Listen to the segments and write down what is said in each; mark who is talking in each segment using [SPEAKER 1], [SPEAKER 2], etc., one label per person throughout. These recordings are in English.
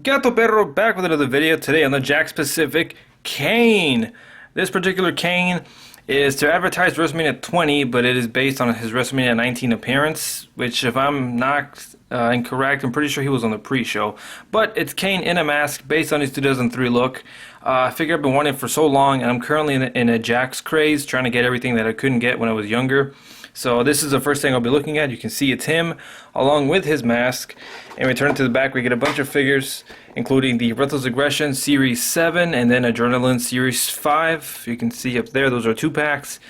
[SPEAKER 1] Gato Perro back with another video today on the JAKKS Pacific Kane. This particular Kane is to advertise Wrestlemania 20, but it is based on his Wrestlemania 19 appearance, which if I'm not incorrect, I'm pretty sure he was on the pre-show. But it's Kane in a mask based on his 2003 look. I figure I've been wanting it for so long, and I'm currently in a JAKKS craze, trying to get everything that I couldn't get when I was younger. So this is the first thing I'll be looking at. You can see it's him along with his mask. And we turn it to the back, we get a bunch of figures, including the Ruthless Aggression Series 7 and then Adrenaline Series 5. You can see up there, those are 2-packs.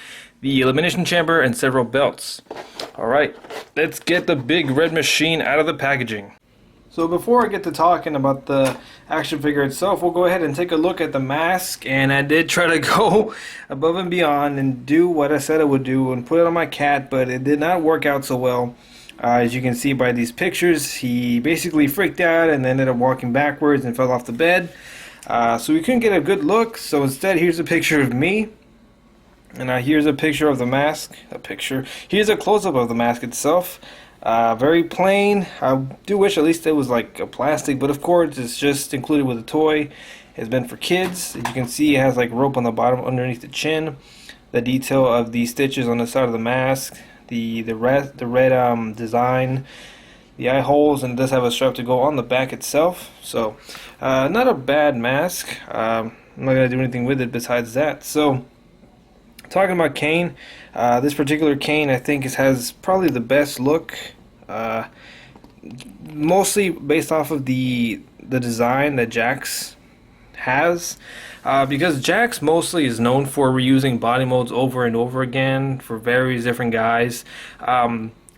[SPEAKER 1] The Elimination Chamber and several belts. Alright, let's get the big red machine out of the packaging. So before I get to talking about the action figure itself, we'll go ahead and take a look at the mask. And I did try to go above and beyond and do what I said I would do and put it on my cat, but it did not work out so well. As you can see by these pictures, he basically freaked out and ended up walking backwards and fell off the bed. So we couldn't get a good look, so instead here's a picture of me. And here's a picture of the mask. Here's a close-up of the mask itself. Very plain. I do wish at least it was like a plastic, but of course it's just included with a toy. It's meant for kids. As you can see, it has like rope on the bottom underneath the chin. The detail of the stitches on the side of the mask. The red design. The eye holes, and it does have a strap to go on the back itself. So not a bad mask. I'm not going to do anything with it besides that. So talking about Kane, this particular Kane I think has probably the best look, mostly based off of the design that JAKKS has, because JAKKS mostly is known for reusing body molds over and over again for various different guys.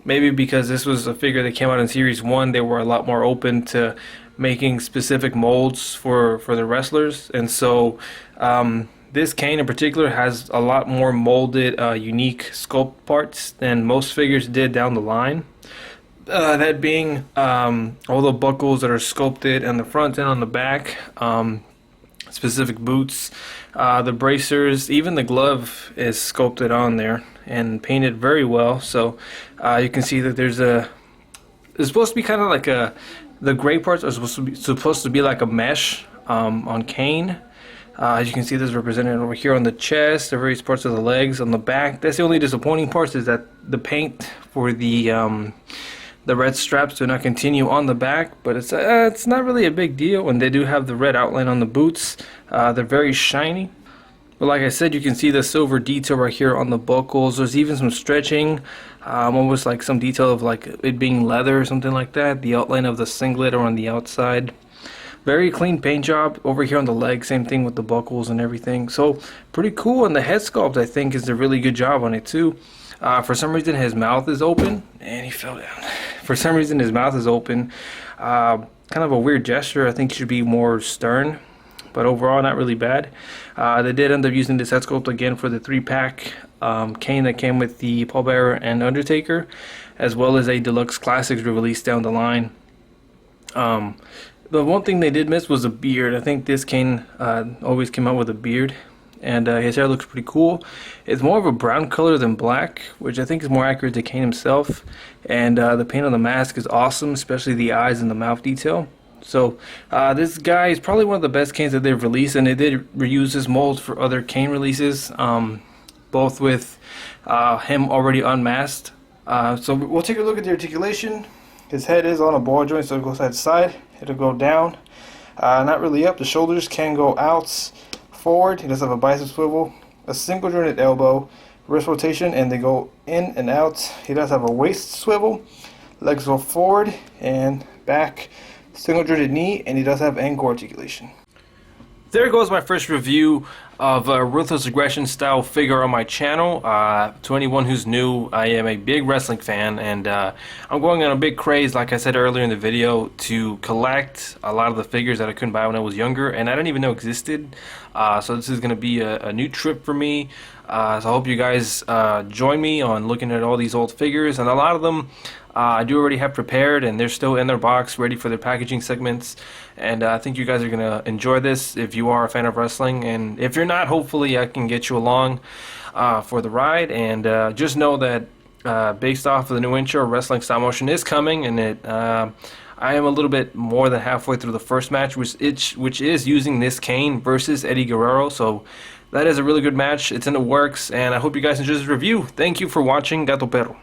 [SPEAKER 1] Maybe because this was a figure that came out in Series 1, they were a lot more open to making specific molds for the wrestlers, and so this Kane in particular has a lot more molded, unique sculpt parts than most figures did down the line. That being all the buckles that are sculpted on the front and on the back, specific boots, the bracers, even the glove is sculpted on there and painted very well. So you can see that it's supposed to be kind of like the gray parts are supposed to be like a mesh on Kane. As you can see, this is represented over here on the chest, the various parts of the legs, on the back. That's the only disappointing part, is that the paint for the red straps do not continue on the back, but it's not really a big deal. And they do have the red outline on the boots. They're very shiny. But like I said, you can see the silver detail right here on the buckles. There's even some stretching, almost like some detail of like it being leather or something like that. The outline of the singlet are on the outside. Very clean paint job over here on the leg, same thing with the buckles and everything. So pretty cool, and the head sculpt I think is a really good job on it too. For some reason his mouth is open, and he fell down. For some reason his mouth is open. Kind of a weird gesture. I think it should be more stern, but overall not really bad. They did end up using this head sculpt again for the 3-pack Kane that came with the Paul Bearer and Undertaker, as well as a Deluxe Classics release down the line. The one thing they did miss was a beard. I think this Kane always came out with a beard, and his hair looks pretty cool. It's more of a brown color than black, which I think is more accurate to Kane himself. And the paint on the mask is awesome, especially the eyes and the mouth detail. So this guy is probably one of the best Kanes that they've released, and they did reuse his molds for other Kane releases, both with him already unmasked. So we'll take a look at the articulation. His head is on a ball joint, so it goes side to side. It'll go down, not really up. The shoulders can go out, forward. He does have a bicep swivel, a single jointed elbow, wrist rotation, and they go in and out. He does have a waist swivel, legs go forward and back, single jointed knee, and he does have ankle articulation. There goes my first review of a Ruthless Aggression style figure on my channel. To anyone who's new, I am a big wrestling fan, and I'm going on a big craze, like I said earlier in the video, to collect a lot of the figures that I couldn't buy when I was younger and I didn't even know existed. So this is going to be a new trip for me. So I hope you guys join me on looking at all these old figures, and a lot of them I do already have prepared, and they're still in their box ready for their packaging segments. And I think you guys are going to enjoy this if you are a fan of wrestling, and if you're not, hopefully I can get you along for the ride. And just know that based off of the new intro, Wrestling Stop Motion is coming, and I I am a little bit more than halfway through the first match, which is using this Kane versus Eddie Guerrero. So that is a really good match. It's in the works, and I hope you guys enjoy this review. Thank you for watching. Gato Perro.